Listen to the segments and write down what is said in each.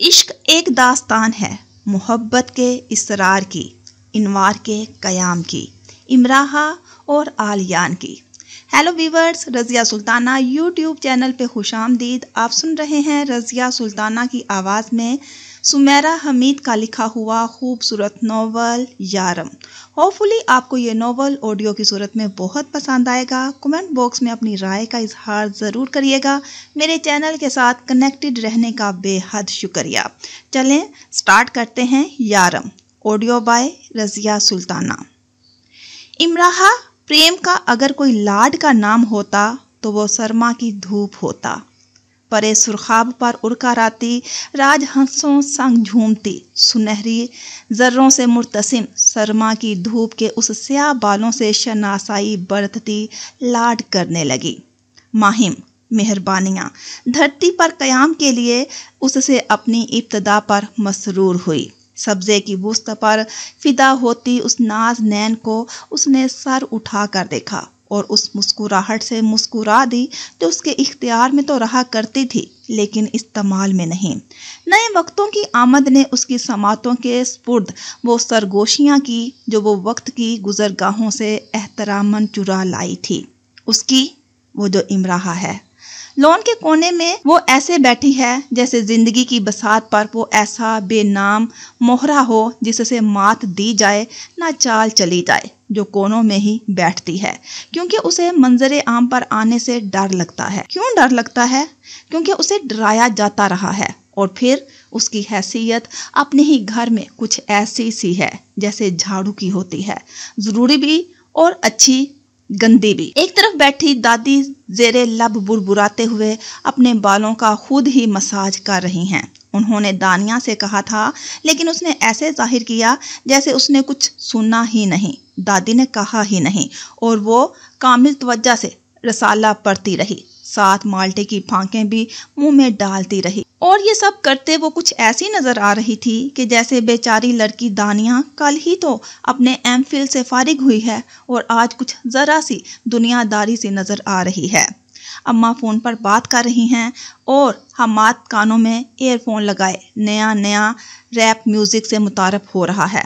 عشق ایک داستان ہے محبت کے اسرار کی، انوار کے قیام کی، امراحہ اور آلیان کی۔ ہیلو ویورز، رضیہ سلطانہ یوٹیوب چینل پہ خوش آمدید۔ آپ سن رہے ہیں رضیہ سلطانہ کی آواز میں سمیرہ حمید کا لکھا ہوا خوبصورت ناول یارم۔ ہوپفلی آپ کو یہ ناول آڈیو کی صورت میں بہت پسند آئے گا۔ کمنٹ باکس میں اپنی رائے کا اظہار ضرور کریے گا۔ میرے چینل کے ساتھ کنیکٹڈ رہنے کا بے حد شکریہ۔ چلیں سٹارٹ کرتے ہیں یارم، آڈیو بائے رضیہ سلطانہ۔ امراحہ پریم کا اگر کوئی لاڈ کا نام ہوتا تو وہ سرما کی دھوپ ہوتا۔ پرے سرخاب پر اڑ کر آتی، راج ہنسوں سنگ جھومتی، سنہری ذروں سے مرتسم سرما کی دھوپ کے اس سیاہ بالوں سے شناسائی برتتی لاڈ کرنے لگی۔ ماہم مہربانیاں دھرتی پر قیام کے لیے اس سے اپنی ابتدا پر مسرور ہوئی۔ سبزے کی وسط پر فدا ہوتی اس ناز نین کو اس نے سر اٹھا کر دیکھا اور اس مسکراہٹ سے مسکرا دی جو اس کے اختیار میں تو رہا کرتی تھی لیکن استعمال میں نہیں۔ نئے وقتوں کی آمد نے اس کی سماعتوں کے سپرد وہ سرگوشیاں کی جو وہ وقت کی گزرگاہوں سے احتراماً چرا لائی تھی۔ اس کی وہ جو امراحہ ہے، لون کے کونے میں وہ ایسے بیٹھی ہے جیسے زندگی کی بساط پر وہ ایسا بے نام مہرہ ہو جس سے مات دی جائے نہ چال چلی جائے، جو کونوں میں ہی بیٹھتی ہے کیونکہ اسے منظر عام پر آنے سے ڈر لگتا ہے۔ کیوں ڈر لگتا ہے؟ کیونکہ اسے ڈرایا جاتا رہا ہے اور پھر اس کی حیثیت اپنے ہی گھر میں کچھ ایسی سی ہے جیسے جھاڑو کی ہوتی ہے، ضروری بھی اور اچھی گندی بھی۔ ایک طرف بیٹھی دادی زیر لب بربراتے ہوئے اپنے بالوں کا خود ہی مساج کر رہی ہیں۔ انہوں نے دانیہ سے کہا تھا لیکن اس نے ایسے ظاہر کیا جیسے اس نے کچھ سنا ہی نہیں۔ دادی نے کہا ہی نہیں اور وہ کامل توجہ سے رسالہ پڑھتی رہی، ساتھ مالٹے کی پھانکیں بھی منہ میں ڈالتی رہی، اور یہ سب کرتے وہ کچھ ایسی نظر آ رہی تھی کہ جیسے بیچاری لڑکی دانیہ کل ہی تو اپنے ایم فل سے فارغ ہوئی ہے اور آج کچھ ذرا سی دنیا داری سی نظر آ رہی ہے۔ اماں فون پر بات کر رہی ہیں اور حماد کانوں میں ایئر فون لگائے نیا ریپ میوزک سے متعارف ہو رہا ہے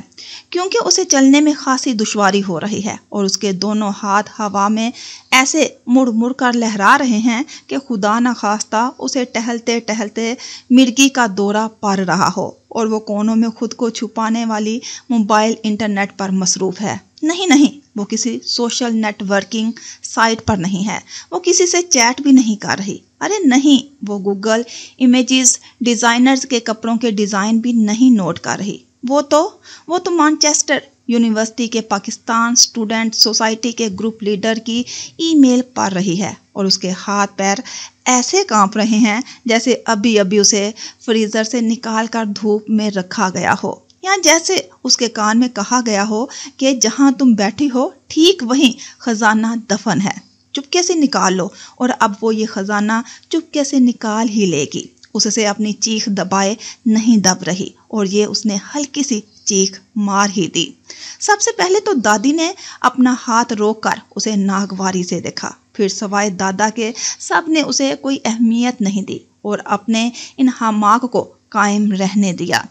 کیونکہ اسے چلنے میں خاصی دشواری ہو رہی ہے اور اس کے دونوں ہاتھ ہوا میں ایسے مڑ مڑ کر لہرا رہے ہیں کہ خدا نہ خواستہ اسے ٹہلتے ٹہلتے مرگی کا دورہ پڑ رہا ہو اور وہ کونوں میں خود کو چھپانے والی موبائل انٹرنیٹ پر مصروف ہے۔ نہیں، وہ کسی سوشل نیٹ ورکنگ سائٹ پر نہیں ہے، وہ کسی سے چیٹ بھی نہیں کر رہی، ارے نہیں، وہ گوگل امیجز ڈیزائنرز کے کپڑوں کے ڈیزائن بھی نہیں نوٹ کر رہی، وہ تو مانچسٹر یونیورسٹی کے پاکستان اسٹوڈنٹ سوسائٹی کے گروپ لیڈر کی ای میل پڑھ رہی ہے اور اس کے ہاتھ پیر ایسے کانپ رہے ہیں جیسے ابھی اسے فریزر سے نکال کر دھوپ میں رکھا گیا ہو، یا جیسے اس کے کان میں کہا گیا ہو کہ جہاں تم بیٹھی ہو ٹھیک وہیں خزانہ دفن ہے، چپکے سے نکال لو، اور اب وہ یہ خزانہ چپکے سے نکال ہی لے گی۔ اس سے اپنی چیخ دبائے نہیں دب رہی اور یہ اس نے ہلکی سی چیخ مار ہی دی۔ سب سے پہلے تو دادی نے اپنا ہاتھ روک کر اسے ناگواری سے دیکھا، پھر سوائے دادا کے سب نے اسے کوئی اہمیت نہیں دی اور اپنے ان حماق کو قائم رہنے دیا۔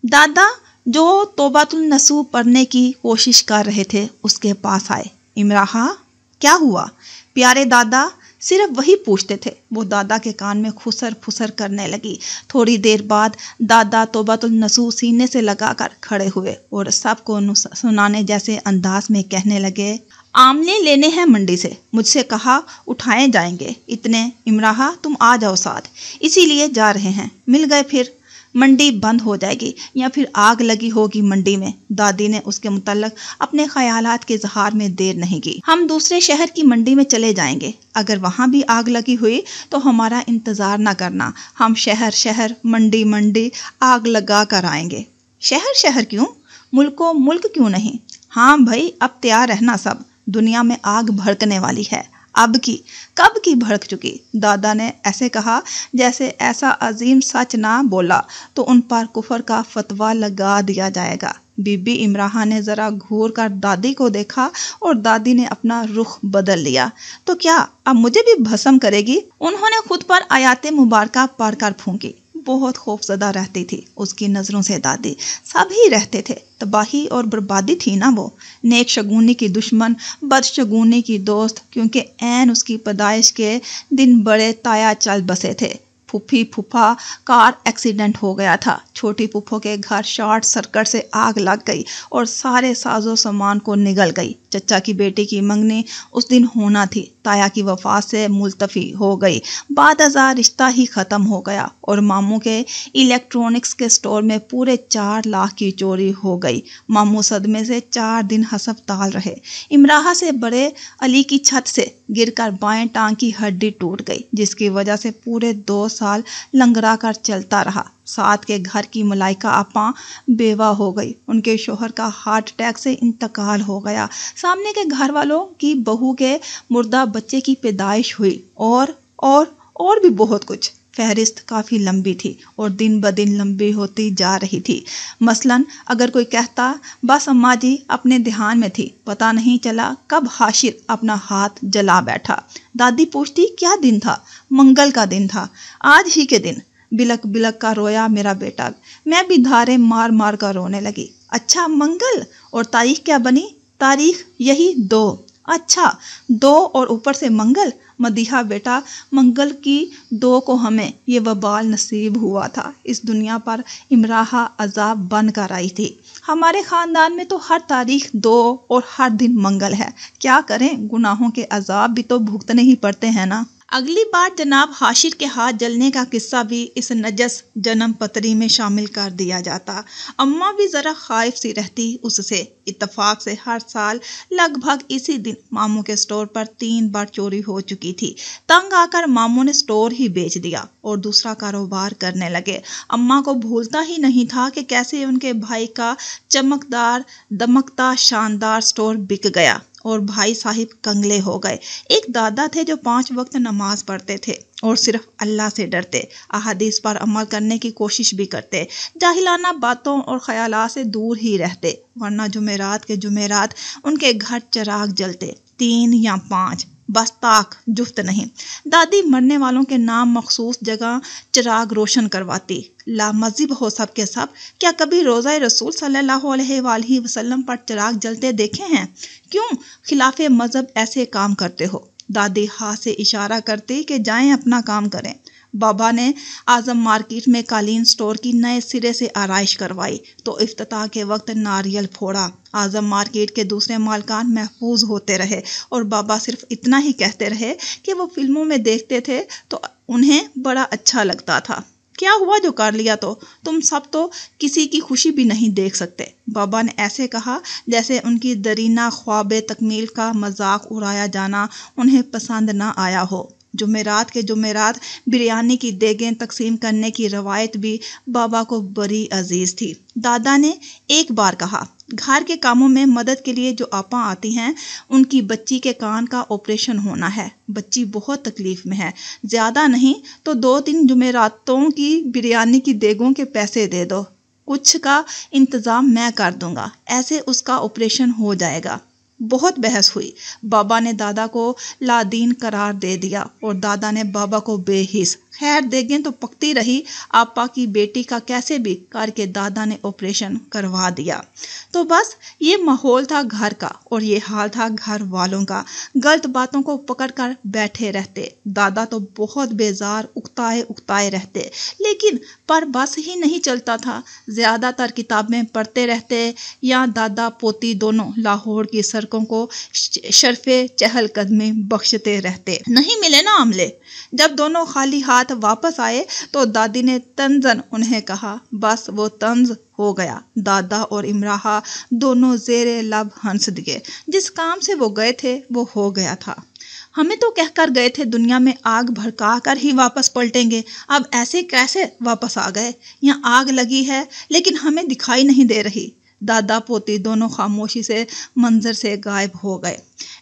دادا جو توبۃ النصوح پڑھنے کی کوشش کر رہے تھے اس کے پاس آئے۔ امراحہ کیا ہوا؟ پیارے دادا صرف وہی پوچھتے تھے۔ وہ دادا کے کان میں خسر پھسر کرنے لگی۔ تھوڑی دیر بعد دادا توبۃ النصوح سینے سے لگا کر کھڑے ہوئے اور سب کو سنانے جیسے انداز میں کہنے لگے، آملے لینے ہیں منڈی سے، مجھ سے کہا اٹھائے جائیں گے اتنے، امراحہ تم آ جاؤ ساتھ، اسی لیے جا رہے ہیں، مل گئے پھر منڈی بند ہو جائے گی یا پھر آگ لگی ہوگی منڈی میں۔ دادی نے اس کے متعلق اپنے خیالات کے اظہار میں دیر نہیں کی۔ ہم دوسرے شہر کی منڈی میں چلے جائیں گے، اگر وہاں بھی آگ لگی ہوئی تو ہمارا انتظار نہ کرنا، ہم شہر منڈی آگ لگا کر آئیں گے۔ شہر کیوں؟ ملک کیوں نہیں؟ ہاں بھائی اب تیار رہنا، سب دنیا میں آگ بھڑکنے والی ہے، کب کی بھڑک چکی۔ دادا نے ایسے کہا جیسے ایسا عظیم سچ نہ بولا تو ان پر کفر کا فتویٰ لگا دیا جائے گا۔ بی بی امراحہ نے ذرا گھور کر دادی کو دیکھا اور دادی نے اپنا رخ بدل لیا۔ تو کیا اب مجھے بھی بھسم کرے گی؟ انہوں نے خود پر آیات مبارکہ پڑھ کر پھونکی۔ بہت خوفزدہ رہتی تھی اس کی نظروں سے دادی. سبھی رہتے تھے. تباہی اور بربادی تھی نا وہ. نیک شگونی کی دشمن، بد شگونی کی دوست، کیونکہ عین اس کی پیدائش کے دن بڑے تایا چل بسے تھے. پھوپھی پھوپھا کار ایکسیڈنٹ ہو گیا تھا. چھوٹی پھوپھو کے گھر شارٹ سرکٹ سے آگ لگ گئی اور سارے ساز و سامان کو نگل گئی. چچا کی بیٹی کی منگنی اس دن ہونا تھی. تایا کی وفات سے ملتفی ہو گئی. بعد ازاں رشتہ ہی ختم ہو گیا اور ماموں کے الیکٹرانکس کے سٹور میں پورے 4 لاکھ کی چوری ہو گئی. ماموں صدمے سے 4 دن ہسپتال رہے. امراحہ سے بڑے علی کی چھت سے گر کر بائیں ٹانگ کی ہڈی ٹوٹ گئی، جس کی وجہ سے پورے 2 سال لنگڑا کر چلتا رہا. ساتھ کے گھر کی ملائکہ آپا بیوہ ہو گئی. ان کے شوہر کا ہارٹ اٹیک سے انتقال ہو گیا. سامنے کے گھر والوں کی بہو کے مردہ بچے کی پیدائش ہوئی اور بھی بہت کچھ. فہرست کافی لمبی تھی اور دن بدن لمبی ہوتی جا رہی تھی. مثلاً اگر کوئی کہتا بس اماں جی اپنے دھیان میں تھی، پتہ نہیں چلا کب حاشر اپنا ہاتھ جلا بیٹھا. دادی پوچھتی کیا دن تھا؟ منگل کا دن تھا، آج ہی کے دن. بلک بلک کا رویا میرا بیٹا. میں بھی دھارے مار مار کر رونے لگی. اچھا منگل، اور تاریخ کیا بنی؟ تاریخ یہی 2. اچھا 2 اور اوپر سے منگل. مدیحہ بیٹا، منگل کی 2 کو ہمیں یہ وبال نصیب ہوا تھا. اس دنیا پر امراحہ عذاب بن کر آئی تھی. ہمارے خاندان میں تو ہر تاریخ 2 اور ہر دن منگل ہے. کیا کریں، گناہوں کے عذاب بھی تو بھگتنے ہی پڑتے ہیں نا. اگلی بار جناب حاشر کے ہاتھ جلنے کا قصہ بھی اس نجس جنم پتری میں شامل کر دیا جاتا. اماں بھی ذرا خائف سی رہتی اس سے. اتفاق سے ہر سال لگ بھگ اسی دن ماموں کے سٹور پر 3 بار چوری ہو چکی تھی. تنگ آ کر ماموں نے سٹور ہی بیچ دیا اور دوسرا کاروبار کرنے لگے. اماں کو بھولتا ہی نہیں تھا کہ کیسے ان کے بھائی کا چمکدار دمکتا شاندار سٹور بک گیا اور بھائی صاحب کنگلے ہو گئے. ایک دادا تھے جو 5 وقت نماز پڑھتے تھے اور صرف اللہ سے ڈرتے، احادیث پر عمل کرنے کی کوشش بھی کرتے، جاہلانہ باتوں اور خیالات سے دور ہی رہتے، ورنہ جمعرات کے جمعرات ان کے گھر چراغ جلتے، 3 یا 5، بس طاق جفت نہیں. دادی مرنے والوں کے نام مخصوص جگہ چراغ روشن کرواتی. لامذہب ہو سب کے سب، کیا کبھی روضہ رسول صلی اللہ علیہ وآلہ وسلم پر چراغ جلتے دیکھے ہیں؟ کیوں خلاف مذہب ایسے کام کرتے ہو؟ دادی ہاتھ سے اشارہ کرتی کہ جائیں اپنا کام کریں. بابا نے اعظم مارکیٹ میں قالین سٹور کی نئے سرے سے آرائش کروائی تو افتتاح کے وقت ناریل پھوڑا. اعظم مارکیٹ کے دوسرے مالکان محفوظ ہوتے رہے اور بابا صرف اتنا ہی کہتے رہے کہ وہ فلموں میں دیکھتے تھے تو انہیں بڑا اچھا لگتا تھا. کیا ہوا جو کر لیا تو؟ تم سب تو کسی کی خوشی بھی نہیں دیکھ سکتے. بابا نے ایسے کہا جیسے ان کی درینہ خواب تکمیل کا مذاق اڑایا جانا انہیں پسند نہ آیا ہو. جمعرات کے جمعرات بریانی کی دیگیں تقسیم کرنے کی روایت بھی بابا کو بڑی عزیز تھی. دادا نے ایک بار کہا گھر کے کاموں میں مدد کے لیے جو آپا آتی ہیں ان کی بچی کے کان کا آپریشن ہونا ہے. بچی بہت تکلیف میں ہے، زیادہ نہیں تو 2-3 جمعراتوں کی بریانی کی دیگوں کے پیسے دے دو، کچھ کا انتظام میں کر دوں گا، ایسے اس کا آپریشن ہو جائے گا. بہت بحث ہوئی. بابا نے دادا کو لادین قرار دے دیا اور دادا نے بابا کو بے حس. خیر دیگیں تو پکتی رہی. آپا کی بیٹی کا کیسے بھی کر کے دادا نے آپریشن کروا دیا. تو بس یہ ماحول تھا گھر کا اور یہ حال تھا گھر والوں کا. غلط باتوں کو پکڑ کر بیٹھے رہتے. دادا تو بہت بیزار اکتائے رہتے، لیکن پر بس ہی نہیں چلتا تھا. زیادہ تر کتابیں پڑھتے رہتے یا دادا پوتی دونوں لاہور کی سڑکوں کو شرف چہل قدمی بخشتے رہتے. نہیں ملے نا عملے. جب دونوں خالی ہاتھ واپس آئے تو دادی نے طنزاً انہیں کہا بس وہ طنز ہو گیا. دادا اور امراحہ دونوں زیر لب ہنس دیے. جس کام سے وہ گئے تھے وہ ہو گیا تھا. ہمیں تو کہہ کر گئے تھے دنیا میں آگ بھڑکا کر ہی واپس پلٹیں گے، اب ایسے کیسے واپس آ گئے؟ یہاں آگ لگی ہے لیکن ہمیں دکھائی نہیں دے رہی. دادا پوتی دونوں خاموشی سے منظر سے غائب ہو گئے.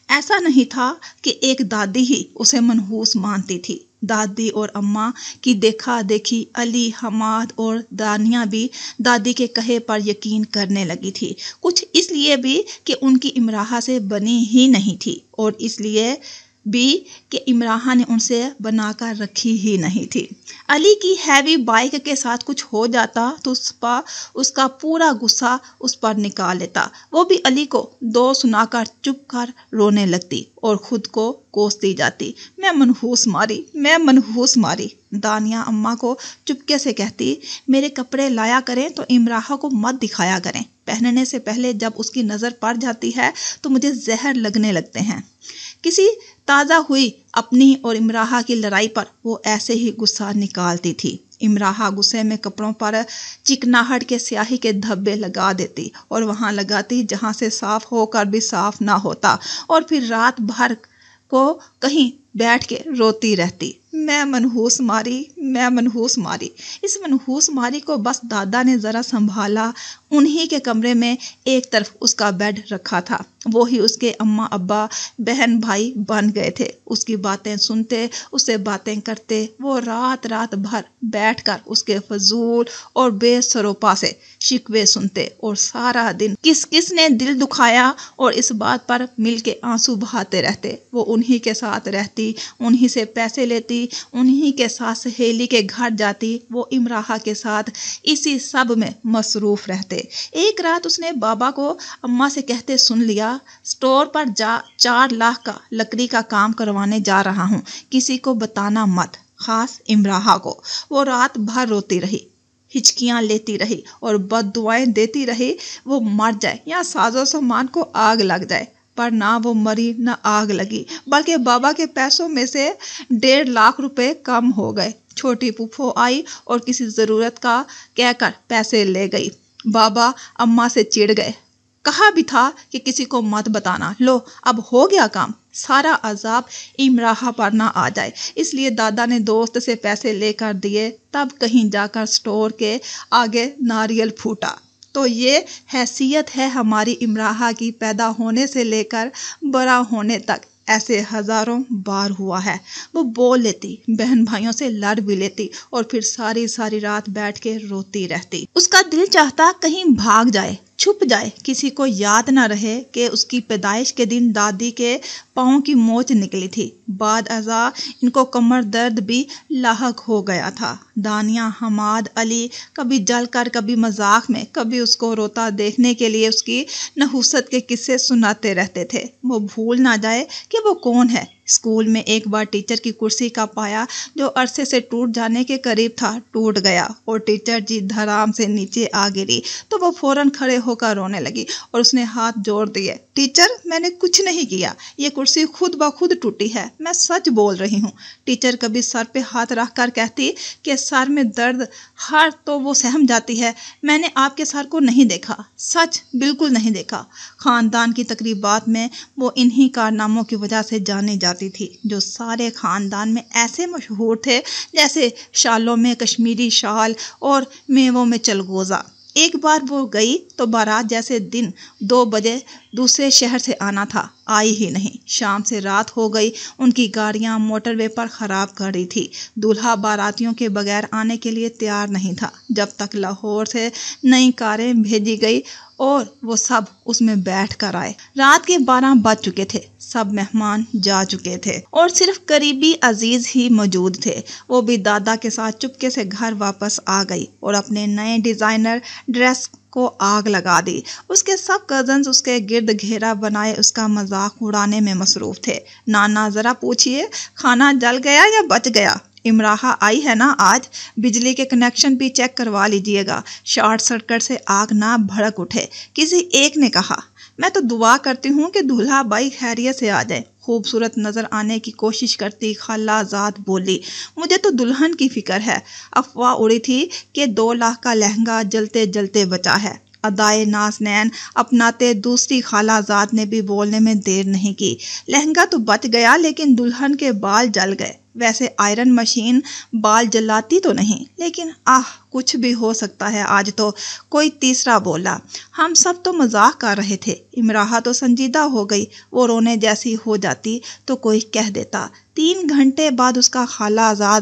ایسا نہیں تھا کہ ایک دادی ہی اسے منحوس مانتی تھی. دادی اور اماں کی دیکھا دیکھی علی، حماد اور دانیہ بھی دادی کے کہے پر یقین کرنے لگی تھی. کچھ اس لیے بھی کہ ان کی امراحہ سے بنی ہی نہیں تھی اور اس لیے بی کہ عمراہ نے ان سے بنا کر رکھی ہی نہیں تھی۔ علی کی ہیوی بائک کے ساتھ کچھ ہو جاتا تو اس کا پورا غصہ اس پر نکال لیتا۔ وہ بھی علی کو دو سنا کر چپ کر رونے لگتی اور خود کو کوستی جاتی، میں منحوس ماری۔ دانیہ اماں کو چپکے سے کہتی، میرے کپڑے لایا کریں تو عمراہ کو مت دکھایا کریں، پہننے سے پہلے جب اس کی نظر پڑ جاتی ہے تو مجھے زہر لگنے لگتے ہیں۔ کسی تازہ ہوئی اپنی اور عمراہ کی لڑائی پر وہ ایسے ہی غصہ نکالتی تھی۔ عمراہ غصے میں کپڑوں پر چکناہٹ کے سیاہی کے دھبے لگا دیتی اور وہاں لگاتی جہاں سے صاف ہو کر بھی صاف نہ ہوتا، اور پھر رات بھر کو کہیں بیٹھ کے روتی رہتی، میں منحوس ماری۔ اس منحوس ماری کو بس دادا نے ذرا سنبھالا۔ انہی کے کمرے میں ایک طرف اس کا بیڈ رکھا تھا، وہی اس کے اماں ابا بہن بھائی بن گئے تھے۔ اس کی باتیں سنتے، اس سے باتیں کرتے، وہ رات بھر بیٹھ کر اس کے فضول اور بے سروپا سے شکوے سنتے اور سارا دن کس نے دل دکھایا اور اس بات پر مل کے آنسو بہاتے رہتے۔ وہ انہی کے ساتھ رہتی، انہی سے پیسے لیتی، انہی کے ساتھ سہیلی کے گھر جاتی، وہ عمراہ کے ساتھ اسی سب میں مصروف رہتے۔ ایک رات اس نے بابا کو اماں سے کہتے سن لیا، اسٹور پر 4 لاکھ کا لکڑی کا کام کروانے جا رہا ہوں، کسی کو بتانا مت، خاص عمراہ کو۔ وہ رات بھر روتی رہی، ہچکیاں لیتی رہی اور بد دعائیں دیتی رہی، وہ مر جائے یا سازو سامان کو آگ لگ جائے، پر نہ وہ مری نہ آگ لگی، بلکہ بابا کے پیسوں میں سے 1.5 لاکھ روپے کم ہو گئے۔ چھوٹی پھوپھو آئی اور کسی ضرورت کا کہہ کر پیسے لے گئی۔ بابا اماں سے چڑ گئے، کہا بھی تھا کہ کسی کو مت بتانا، لو اب ہو گیا کام، سارا عذاب عمراہ پر نہ آ جائے، اس لیے دادا نے دوست سے پیسے لے کر دیے، تب کہیں جا کر سٹور کے آگے ناریل پھوٹا۔ تو یہ حیثیت ہے ہماری عمراہ کی، پیدا ہونے سے لے کر بڑا ہونے تک ایسے ہزاروں بار ہوا ہے۔ وہ بول لیتی، بہن بھائیوں سے لڑ بھی لیتی اور پھر ساری رات بیٹھ کے روتی رہتی۔ اس کا دل چاہتا کہیں بھاگ جائے، چھپ جائے، کسی کو یاد نہ رہے کہ اس کی پیدائش کے دن دادی کے پاؤں کی موچ نکلی تھی۔ بعد ازاں ان کو کمر درد بھی لاحق ہو گیا تھا۔ دانیہ، حماد، علی کبھی جل کر، کبھی مذاق میں، کبھی اس کو روتا دیکھنے کے لیے اس کی نحوست کے قصے سناتے رہتے تھے، وہ بھول نہ جائے کہ وہ کون ہے۔ اسکول میں ایک بار ٹیچر کی کرسی کا پایا جو عرصے سے ٹوٹ جانے کے قریب تھا ٹوٹ گیا اور ٹیچر جی دھڑام سے نیچے آ گری تو وہ فوراً کھڑے ہو کر رونے لگی اور اس نے ہاتھ جوڑ دیے، ٹیچر میں نے کچھ نہیں کیا، یہ کرسی خود بخود ٹوٹی ہے، میں سچ بول رہی ہوں۔ ٹیچر کبھی سر پہ ہاتھ رکھ کر کہتی کہ سر میں درد ہر تو وہ سہم جاتی ہے، میں نے آپ کے سر کو نہیں دیکھا، سچ بالکل نہیں دیکھا۔ خاندان کی تقریبات میں وہ انہی کارناموں کی وجہ سے جانی جاتی تھی جو سارے خاندان میں ایسے مشہور تھے جیسے شالوں میں کشمیری شال اور میووں میں چلغوزہ۔ ایک بار وہ گئی تو بارات جیسے دن 2 بجے دوسرے شہر سے آنا تھا، آئی ہی نہیں۔ شام سے رات ہو گئی، ان کی گاڑیاں موٹر وے پر خراب کھڑی تھی۔ دولہا باراتیوں کے بغیر آنے کے لیے تیار نہیں تھا جب تک لاہور سے نئی کاریں بھیجی گئی اور وہ سب اس میں بیٹھ کر آئے۔ رات کے 12 بج چکے تھے، سب مہمان جا چکے تھے اور صرف قریبی عزیز ہی موجود تھے۔ وہ بھی دادا کے ساتھ چپکے سے گھر واپس آ گئی اور اپنے نئے ڈیزائنر ڈریس کو آگ لگا دی۔ اس کے سب کزنز اس کے گرد گھیرا بنائے اس کا مذاق اڑانے میں مصروف تھے۔ نانا ذرا پوچھئے کھانا جل گیا یا بچ گیا؟ عمراہ آئی ہے نا آج؟ بجلی کے کنیکشن بھی چیک کروا لیجئے گا، شارٹ سرکٹ سے آگ نہ بھڑک اٹھے، کسی ایک نے کہا۔ میں تو دعا کرتی ہوں کہ دولہا بائی خیریت سے آ جائے، خوبصورت نظر آنے کی کوشش کرتی خالہ زاد بولی۔ مجھے تو دلہن کی فکر ہے، افواہ اڑی تھی کہ 2 لاکھ کا لہنگا جلتے جلتے بچا ہے۔ ادائے نازنین اپناتے دوسری خالہ زاد نے بھی بولنے میں دیر نہیں کی، لہنگا تو بچ گیا لیکن دلہن کے بال جل گئے، ویسے آئرن مشین بال جلاتی تو نہیں، لیکن کچھ بھی ہو سکتا ہے آج تو۔ کوئی تیسرا بولا، ہم سب تو مذاق کر رہے تھے، عمراہ تو سنجیدہ ہو گئی، وہ رونے جیسی ہو جاتی تو کوئی کہہ دیتا۔ 3 گھنٹے بعد اس کا خالہ زاد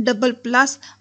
AA+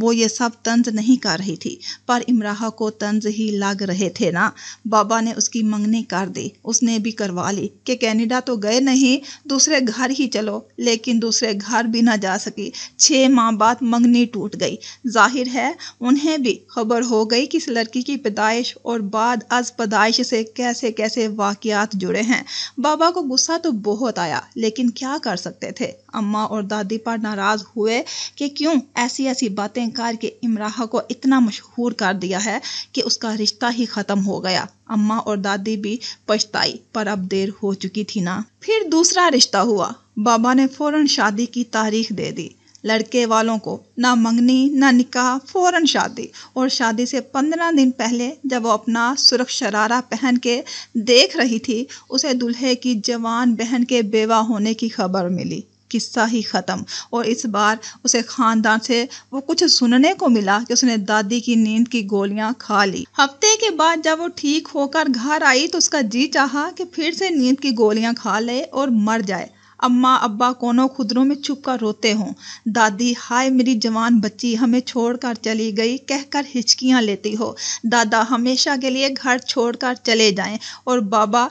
وہ یہ سب طنز نہیں کر رہی تھی، پر امراحہ کو طنز ہی لگ رہے تھے نا۔ بابا نے اس کی منگنی کر دی، اس نے بھی کروا لی کہ کینیڈا تو گئے نہیں، دوسرے گھر ہی چلو، لیکن دوسرے گھر بھی نہ جا سکی۔ 6 ماہ بعد منگنی ٹوٹ گئی۔ ظاہر ہے انہیں بھی خبر ہو گئی کہ اس لڑکی کی پیدائش اور بعد از پیدائش سے کیسے کیسے واقعات جڑے ہیں۔ بابا کو غصہ تو بہت آیا، لیکن کیا کر سکتے تھے؟ اماں اور دادی پر ناراض ہوئے کہ کیوں ایسی باتیں کر کے امراحہ کو اتنا مشہور کر دیا ہے کہ اس کا رشتہ ہی ختم ہو گیا۔ اماں اور دادی بھی پچھتائی، پر اب دیر ہو چکی تھی نا۔ پھر دوسرا رشتہ ہوا۔ بابا نے فوراً شادی کی تاریخ دے دی۔ لڑکے والوں کو نہ منگنی نہ نکاح، فوراً شادی۔ اور شادی سے 15 دن پہلے جب وہ اپنا سرخ شرارہ پہن کے دیکھ رہی تھی، اسے دلہے کی جوان بہن کے بیوہ ہونے کی خبر ملی۔ قصہ ہی ختم۔ اور اس بار اسے خاندان سے وہ کچھ سننے کو ملا کہ اس نے دادی کی نیند کی گولیاں کھا لی۔ ہفتے کے بعد جب وہ ٹھیک ہو کر گھر آئی تو اس کا جی چاہا کہ پھر سے نیند کی گولیاں کھا لے اور مر جائے۔ اماں ابا کونوں خدروں میں چھپ کر روتے ہوں۔ دادی ہائے میری جوان بچی ہمیں چھوڑ کر چلی گئی کہہ کر ہچکیاں لیتی ہو۔ دادا ہمیشہ کے لیے گھر چھوڑ کر چلے جائیں، اور بابا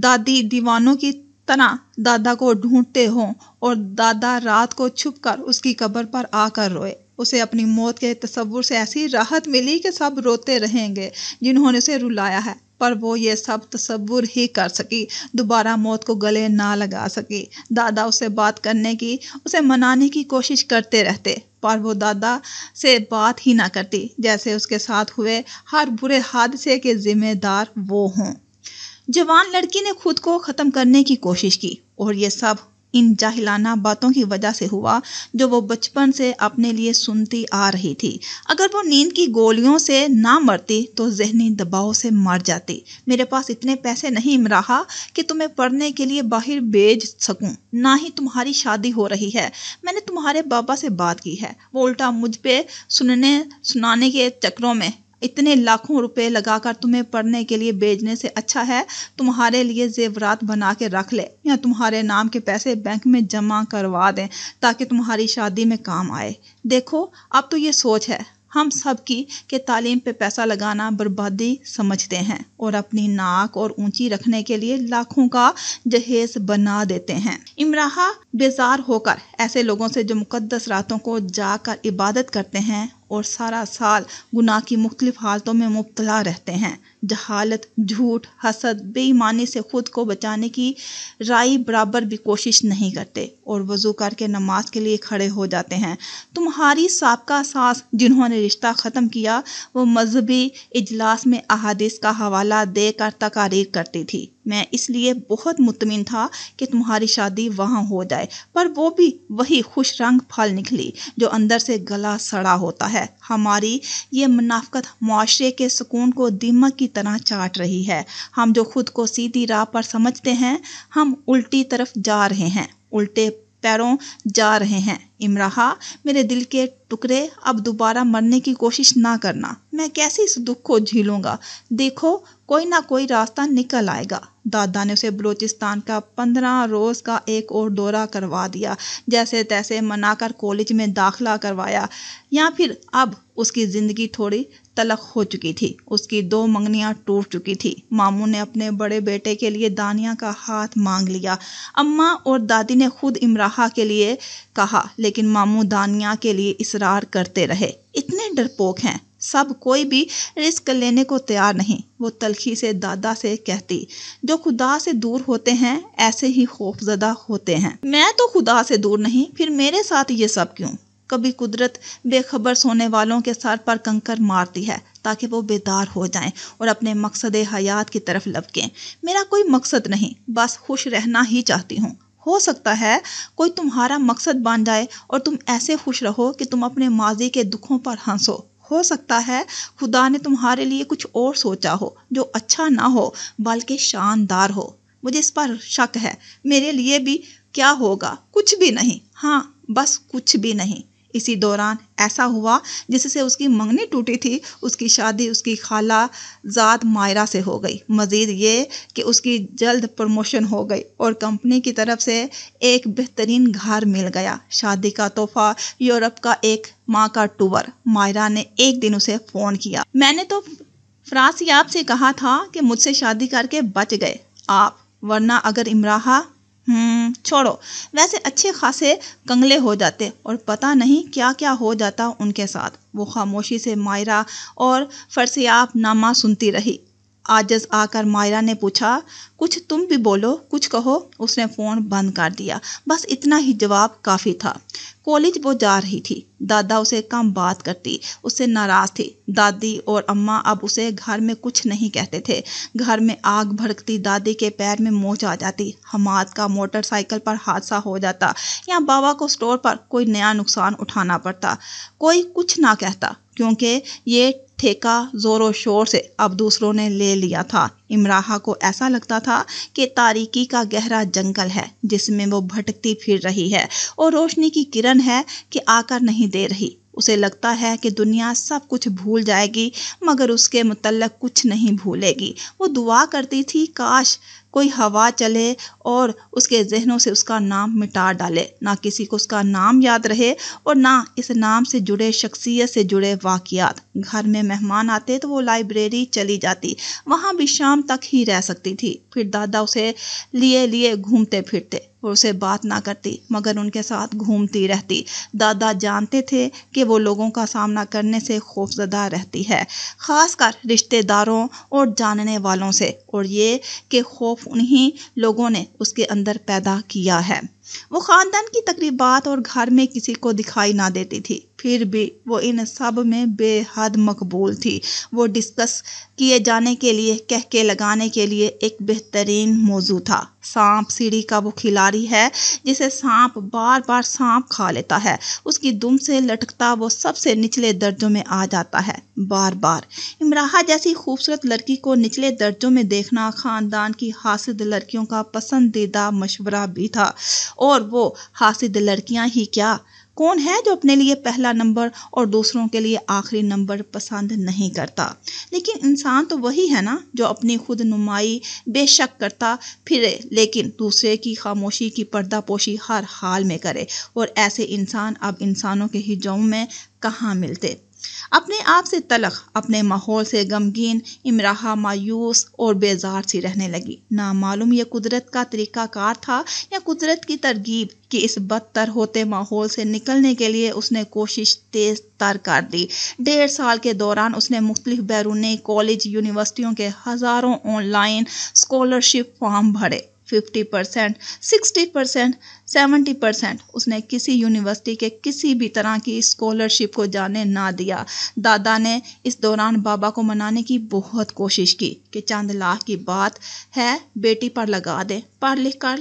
دادی دیوانوں کی طرح دادا کو ڈھونڈتے ہوں، اور دادا رات کو چھپ کر اس کی قبر پر آ کر روئے۔ اسے اپنی موت کے تصور سے ایسی راحت ملی کہ سب روتے رہیں گے جنہوں نے اسے رلایا ہے، پر وہ یہ سب تصور ہی کر سکی، دوبارہ موت کو گلے نہ لگا سکی۔ دادا اس سے بات کرنے کی، اسے منانے کی کوشش کرتے رہتے، پر وہ دادا سے بات ہی نہ کرتی، جیسے اس کے ساتھ ہوئے ہر برے حادثے کے ذمہ دار وہ ہوں۔ جوان لڑکی نے خود کو ختم کرنے کی کوشش کی، اور یہ سب ان جاہلانہ باتوں کی وجہ سے ہوا جو وہ بچپن سے اپنے لیے سنتی آ رہی تھی۔ اگر وہ نیند کی گولیوں سے نہ مرتی تو ذہنی دباؤ سے مر جاتی۔ میرے پاس اتنے پیسے نہیں امراحہ کہ تمہیں پڑھنے کے لیے باہر بھیج سکوں، نہ ہی تمہاری شادی ہو رہی ہے۔ میں نے تمہارے بابا سے بات کی ہے، وہ الٹا مجھ پہ سنانے کے چکروں میں اتنے لاکھوں روپے لگا کر تمہیں پڑھنے کے لیے بھیجنے سے اچھا ہے تمہارے لیے زیورات بنا کے رکھ لے، یا تمہارے نام کے پیسے بینک میں جمع کروا دیں تاکہ تمہاری شادی میں کام آئے۔ دیکھو اب تو یہ سوچ ہے ہم سب کی کہ تعلیم پہ پیسہ لگانا بربادی سمجھتے ہیں، اور اپنی ناک اور اونچی رکھنے کے لیے لاکھوں کا جہیز بنا دیتے ہیں۔ امراحہ بیزار ہو کر ایسے لوگوں سے جو مقدس راتوں کو جا کر عبادت کرتے ہیں اور سارا سال گناہ کی مختلف حالتوں میں مبتلا رہتے ہیں، جہالت، جھوٹ، حسد، بے ایمانی سے خود کو بچانے کی رائی برابر بھی کوشش نہیں کرتے، اور وضو کر کے نماز کے لیے کھڑے ہو جاتے ہیں۔ تمہاری سابقہ ساس جنہوں نے رشتہ ختم کیا، وہ مذہبی اجلاس میں احادیث کا حوالہ دے کر تقاریر کرتی تھی۔ میں اس لیے بہت مطمئن تھا کہ تمہاری شادی وہاں ہو جائے، پر وہ بھی وہی خوش رنگ پھل نکلی جو اندر سے گلا سڑا ہوتا ہے۔ ہماری یہ منافقت معاشرے کے سکون کو دیمک کی طرح چاٹ رہی ہے۔ ہم جو خود کو سیدھی راہ پر سمجھتے ہیں، ہم الٹی طرف جا رہے ہیں، الٹے پیروں جا رہے ہیں۔ امراحہ میرے دل کے ٹکڑے، اب دوبارہ مرنے کی کوشش نہ کرنا۔ میں کیسے اس دکھ کو جھیلوں گا؟ دیکھو کوئی نہ کوئی راستہ نکل آئے گا۔ دادا نے اسے بلوچستان کا 15 روز کا ایک اور دورہ کروا دیا، جیسے تیسے منا کر کالج میں داخلہ کروایا۔ یا پھر اب اس کی زندگی تھوڑی تلخ ہو چکی تھی، اس کی 2 منگنیاں ٹوٹ چکی تھی۔ ماموں نے اپنے بڑے بیٹے کے لیے دانیہ کا ہاتھ مانگ لیا۔ اماں اور دادی نے خود امراحہ کے لیے کہا، لیکن ماموں دانیہ کے لیے اصرار کرتے رہے۔ اتنے ڈرپوک ہیں سب، کوئی بھی رسک لینے کو تیار نہیں۔ وہ تلخی سے دادا سے کہتی، جو خدا سے دور ہوتے ہیں ایسے ہی خوفزدہ ہوتے ہیں۔ میں تو خدا سے دور نہیں، پھر میرے ساتھ یہ سب کیوں؟ کبھی قدرت بے خبر سونے والوں کے سر پر کنکر مارتی ہے تاکہ وہ بیدار ہو جائیں اور اپنے مقصد حیات کی طرف لپکیں۔ میرا کوئی مقصد نہیں، بس خوش رہنا ہی چاہتی ہوں۔ ہو سکتا ہے کوئی تمہارا مقصد بن جائے اور تم ایسے خوش رہو کہ تم اپنے ماضی کے دکھوں پر ہنسو۔ ہو سکتا ہے خدا نے تمہارے لیے کچھ اور سوچا ہو جو اچھا نہ ہو بلکہ شاندار ہو۔ مجھے اس پر شک ہے۔ میرے لیے بھی کیا ہوگا؟ کچھ بھی نہیں۔ ہاں بس کچھ بھی نہیں۔ اسی دوران ایسا ہوا جس سے اس کی منگنی ٹوٹی تھی اس کی شادی اس کی خالہ زاد مائرہ سے ہو گئی۔ مزید یہ کہ اس کی جلد پروموشن ہو گئی اور کمپنی کی طرف سے ایک بہترین گھر مل گیا۔ شادی کا تحفہ یورپ کا ایک ماہ کا ٹور۔ مائرہ نے ایک دن اسے فون کیا۔ میں نے تو فرانسیاب سے کہا تھا کہ مجھ سے شادی کر کے بچ گئے آپ، ورنہ اگر امراحہ چھوڑو، ویسے اچھے خاصے کنگلے ہو جاتے اور پتہ نہیں کیا کیا ہو جاتا ان کے ساتھ۔ وہ خاموشی سے مائرہ اور فرانسیاب نامہ سنتی رہی۔ عاجز آ کر مائرہ نے پوچھا، کچھ تم بھی بولو، کچھ کہو۔ اس نے فون بند کر دیا۔ بس اتنا ہی جواب کافی تھا۔ کالج وہ جا رہی تھی۔ دادا اسے کم بات کرتی، اس سے ناراض تھی۔ دادی اور اماں اب اسے گھر میں کچھ نہیں کہتے تھے۔ گھر میں آگ بھڑکتی، دادی کے پیر میں موچ آ جاتی، حماد کا موٹر سائیکل پر حادثہ ہو جاتا یا بابا کو اسٹور پر کوئی نیا نقصان اٹھانا پڑتا۔ کوئی کچھ نہ کہتا کیونکہ یہ ٹھیکہ زور و شور سے اب دوسروں نے لے لیا تھا۔ امراحہ کو ایسا لگتا تھا کہ تاریکی کا گہرا جنگل ہے جس میں وہ بھٹکتی پھر رہی ہے اور روشنی کی کرن ہے کہ آ کر نہیں دے رہی۔ اسے لگتا ہے کہ دنیا سب کچھ بھول جائے گی مگر اس کے متعلق کچھ نہیں بھولے گی۔ وہ دعا کرتی تھی کاش کوئی ہوا چلے اور اس کے ذہنوں سے اس کا نام مٹا ڈالے، نہ کسی کو اس کا نام یاد رہے اور نہ اس نام سے جڑے شخصیت سے جڑے واقعات۔ گھر میں مہمان آتے تو وہ لائبریری چلی جاتی، وہاں بھی شام تک ہی رہ سکتی تھی۔ پھر دادا اسے لیے گھومتے پھرتے اور اسے بات نہ کرتی مگر ان کے ساتھ گھومتی رہتی۔ دادا جانتے تھے کہ وہ لوگوں کا سامنا کرنے سے خوفزدہ رہتی ہے، خاص کر رشتہ داروں اور جاننے والوں سے، اور یہ کہ خوف انہی لوگوں نے اس کے اندر پیدا کیا ہے۔ وہ خاندان کی تقریبات اور گھر میں کسی کو دکھائی نہ دیتی تھی، پھر بھی وہ ان سب میں بے حد مقبول تھی۔ وہ ڈسکس کیے جانے کے لیے، کہکے لگانے کے لیے ایک بہترین موضوع تھا۔ سانپ سیڑھی کا وہ کھلاڑی ہے جسے سانپ بار بار سانپ کھا لیتا ہے، اس کی دم سے لٹکتا وہ سب سے نچلے درجوں میں آ جاتا ہے بار بار۔ امراحہ جیسی خوبصورت لڑکی کو نچلے درجوں میں دیکھنا خاندان کی حاسد لڑکیوں کا پسندیدہ مشورہ بھی تھا، اور وہ حاسد لڑکیاں ہی کیا، کون ہے جو اپنے لیے پہلا نمبر اور دوسروں کے لیے آخری نمبر پسند نہیں کرتا؟ لیکن انسان تو وہی ہے نا جو اپنی خود نمائی بے شک کرتا پھرے لیکن دوسرے کی خاموشی کی پردہ پوشی ہر حال میں کرے، اور ایسے انسان اب انسانوں کے ہجوم میں کہاں ملتے۔ اپنے آپ سے تلخ، اپنے ماحول سے غمگین، امراحہ مایوس اور بیزار سی رہنے لگی۔ نہ معلوم یہ قدرت کا طریقہ کار تھا یا قدرت کی ترغیب کہ اس بدتر ہوتے ماحول سے نکلنے کے لیے اس نے کوشش تیز تر کر دی۔ 1.5 سال کے دوران اس نے مختلف بیرونی کالج یونیورسٹیوں کے ہزاروں آن لائن اسکالرشپ فارم بھرے۔ 50%، 60%، 70%، اس نے کسی یونیورسٹی کے کسی بھی طرح کی اسکالرشپ کو جانے نہ دیا۔ دادا نے اس دوران بابا کو منانے کی بہت کوشش کی کہ چند لاکھ کی بات ہے، بیٹی پر لگا دے، پڑھ لکھ کر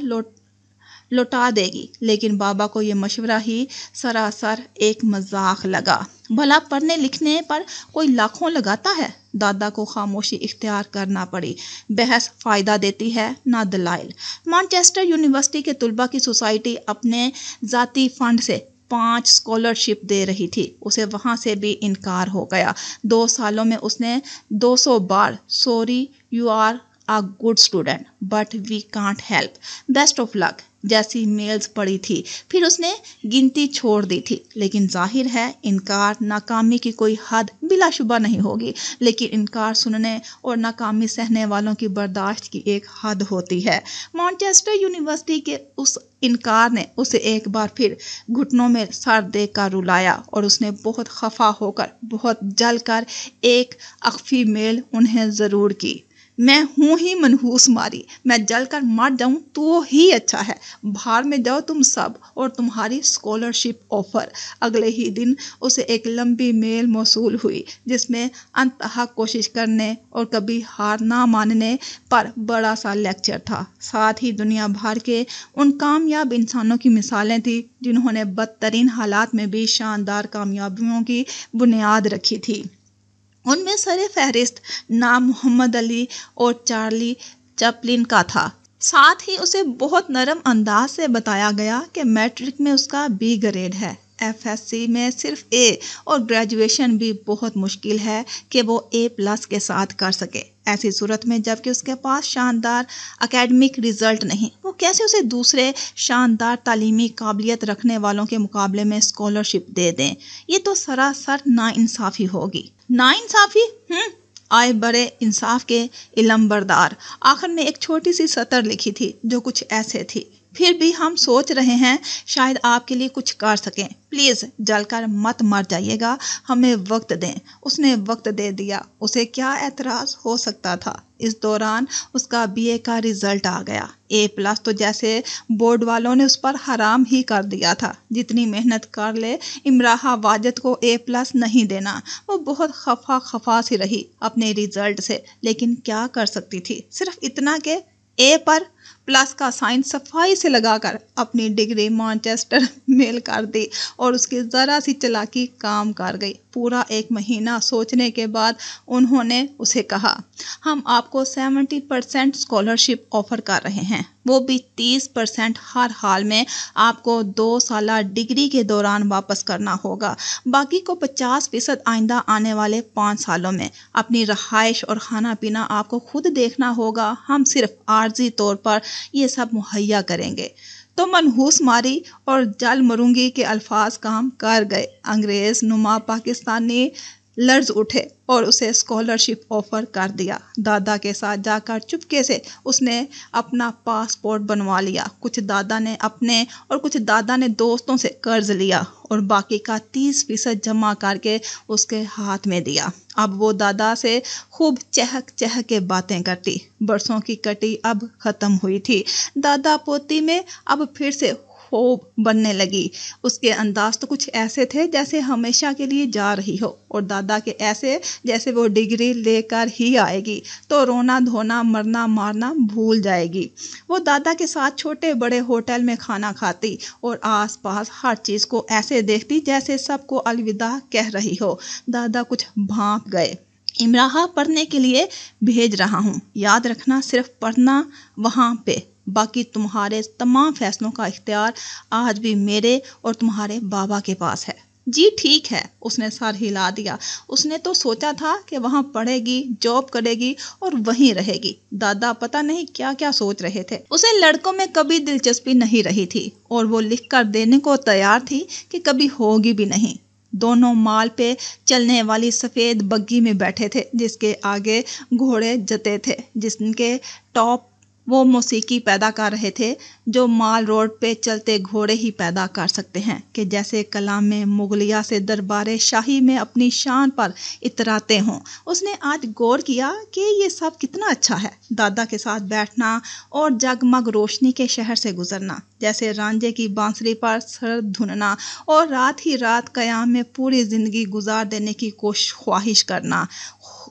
لوٹا دے گی، لیکن بابا کو یہ مشورہ ہی سراسر ایک مذاق لگا۔ بھلا پڑھنے لکھنے پر کوئی لاکھوں لگاتا ہے؟ دادا کو خاموشی اختیار کرنا پڑی۔ بحث فائدہ دیتی ہے نہ دلائل۔ مانچسٹر یونیورسٹی کے طلباء کی سوسائٹی اپنے ذاتی فنڈ سے 5 اسکالرشپ دے رہی تھی، اسے وہاں سے بھی انکار ہو گیا۔ 2 سالوں میں اس نے 200 بار "sorry you are a good student but we can't help, best of luck" جیسی میلز پڑھی تھی، پھر اس نے گنتی چھوڑ دی تھی۔ لیکن ظاہر ہے انکار ناکامی کی کوئی حد بلا شبہ نہیں ہوگی، لیکن انکار سننے اور ناکامی سہنے والوں کی برداشت کی ایک حد ہوتی ہے۔ مانچسٹر یونیورسٹی کے اس انکار نے اسے ایک بار پھر گھٹنوں میں سر دے کر رلایا، اور اس نے بہت خفا ہو کر، بہت جل کر ایک اخفی میل انہیں ضرور کی۔ "میں ہوں ہی منحوس ماری، میں جل کر مر جاؤں تو ہی اچھا ہے، باہر میں جاؤ تم سب اور تمہاری اسکالرشپ آفر"۔ اگلے ہی دن اسے ایک لمبی میل موصول ہوئی جس میں انتہا کوشش کرنے اور کبھی ہار نہ ماننے پر بڑا سا لیکچر تھا، ساتھ ہی دنیا بھر کے ان کامیاب انسانوں کی مثالیں تھیں جنہوں نے بدترین حالات میں بھی شاندار کامیابیوں کی بنیاد رکھی تھی۔ ان میں سر فہرست نام محمد علی اور چارلی چپلن کا تھا۔ ساتھ ہی اسے بہت نرم انداز سے بتایا گیا کہ میٹرک میں اس کا B گریڈ ہے۔ FSC میں صرف A اور گریجویشن بھی بہت مشکل ہے کہ وہ A+ کے ساتھ کر سکے۔ ایسی صورت میں جب کہ اس کے پاس شاندار اکیڈمک رزلٹ نہیں، وہ کیسے اسے دوسرے شاندار تعلیمی قابلیت رکھنے والوں کے مقابلے میں اسکالرشپ دے دیں؟ یہ تو سراسر ناانصافی ہوگی۔ ناانصافی؟ آئے بڑے انصاف کے علم بردار۔ آخر میں ایک چھوٹی سی سطر لکھی تھی جو کچھ ایسے تھی: پھر بھی ہم سوچ رہے ہیں شاید آپ کے لیے کچھ کر سکیں، پلیز جل کر مت مر جائیے گا، ہمیں وقت دیں۔ اس نے وقت دے دیا، اسے کیا اعتراض ہو سکتا تھا؟ اس دوران اس کا BA کا رزلٹ آ گیا۔ A+ تو جیسے بورڈ والوں نے اس پر حرام ہی کر دیا تھا۔ جتنی محنت کر لے امراحہ واجد کو A+ نہیں دینا۔ وہ بہت خفا سی رہی اپنے رزلٹ سے، لیکن کیا کر سکتی تھی؟ صرف اتنا کہ A پر پلس کا سائن صفائی سے لگا کر اپنی ڈگری مانچسٹر میل کر دی اور اس کی ذرا سی چلاکی کام کر گئی۔ پورا 1 مہینہ سوچنے کے بعد انہوں نے اسے کہا، ہم آپ کو 70% اسکالرشپ آفر کر رہے ہیں، وہ بھی 30% ہر حال میں آپ کو 2 سالہ ڈگری کے دوران واپس کرنا ہوگا، باقی کو 50% آئندہ آنے والے 5 سالوں میں۔ اپنی رہائش اور کھانا پینا آپ کو خود دیکھنا ہوگا، ہم صرف عارضی طور پر یہ سب مہیا کریں گے۔ تو منحوس ماری اور جل مرونگی کے الفاظ کام کر گئے۔ انگریز نما پاکستانی لرز اٹھے اور اسے اسکالرشپ آفر کر دیا۔ دادا کے ساتھ جا کر چپکے سے اس نے اپنا پاسپورٹ بنوا لیا۔ کچھ دادا نے اپنے اور کچھ دادا نے دوستوں سے قرض لیا اور باقی کا 30% جمع کر کے اس کے ہاتھ میں دیا۔ اب وہ دادا سے خوب چہک چہک کے باتیں کرتی۔ برسوں کی کٹی اب ختم ہوئی تھی۔ دادا پوتی میں اب پھر سے خوب بننے لگی۔ اس کے انداز تو کچھ ایسے تھے جیسے ہمیشہ کے لیے جا رہی ہو، اور دادا کے ایسے جیسے وہ ڈگری لے کر ہی آئے گی تو رونا دھونا مرنا مارنا بھول جائے گی۔ وہ دادا کے ساتھ چھوٹے بڑے ہوٹل میں کھانا کھاتی اور آس پاس ہر چیز کو ایسے دیکھتی جیسے سب کو الوداع کہہ رہی ہو۔ دادا کچھ بھانپ گئے۔ امراحہ پڑھنے کے لیے بھیج رہا ہوں، یاد رکھنا صرف پڑھنا وہاں پہ، باقی تمہارے تمام فیصلوں کا اختیار آج بھی میرے اور تمہارے بابا کے پاس ہے۔ جی ٹھیک ہے، اس نے سر ہلا دیا۔ اس نے تو سوچا تھا کہ وہاں پڑھے گی، جاب کرے گی اور وہیں رہے گی۔ دادا پتہ نہیں کیا کیا سوچ رہے تھے۔ اسے لڑکوں میں کبھی دلچسپی نہیں رہی تھی اور وہ لکھ کر دینے کو تیار تھی کہ کبھی ہوگی بھی نہیں۔ دونوں مال پہ چلنے والی سفید بگی میں بیٹھے تھے جس کے آگے گھوڑے جتے تھے، جن کے ٹاپ وہ موسیقی پیدا کر رہے تھے جو مال روڈ پہ چلتے گھوڑے ہی پیدا کر سکتے ہیں، کہ جیسے کلام میں مغلیہ سے دربار شاہی میں اپنی شان پر اتراتے ہوں۔ اس نے آج غور کیا کہ یہ سب کتنا اچھا ہے، دادا کے ساتھ بیٹھنا اور جگمگ روشنی کے شہر سے گزرنا، جیسے رانجھے کی بانسری پر سرد دھننا اور رات ہی رات قیام میں پوری زندگی گزار دینے کی خواہش کرنا،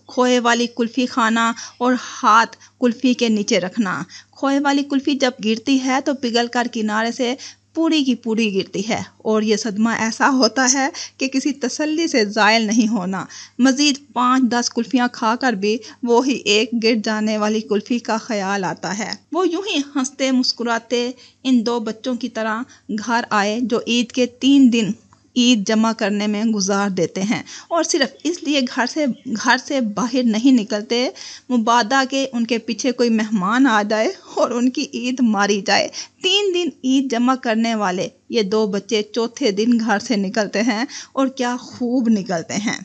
کھوئے والی کلفی کھانا اور ہاتھ کلفی کے نیچے رکھنا۔ کھوئے والی کلفی جب گرتی ہے تو پگھل کر کنارے سے پوری کی پوری گرتی ہے اور یہ صدمہ ایسا ہوتا ہے کہ کسی تسلی سے زائل نہیں ہونا۔ مزید 5-10 کلفیاں کھا کر بھی وہی ایک گر جانے والی کلفی کا خیال آتا ہے۔ وہ یوں ہی ہنستے مسکراتے ان 2 بچوں کی طرح گھر آئے جو عید کے 3 دن عید جمع کرنے میں گزار دیتے ہیں اور صرف اس لیے گھر سے باہر نہیں نکلتے مبادا کہ ان کے پیچھے کوئی مہمان آ جائے اور ان کی عید ماری جائے۔ 3 دن عید جمع کرنے والے یہ 2 بچے چوتھے دن گھر سے نکلتے ہیں اور کیا خوب نکلتے ہیں۔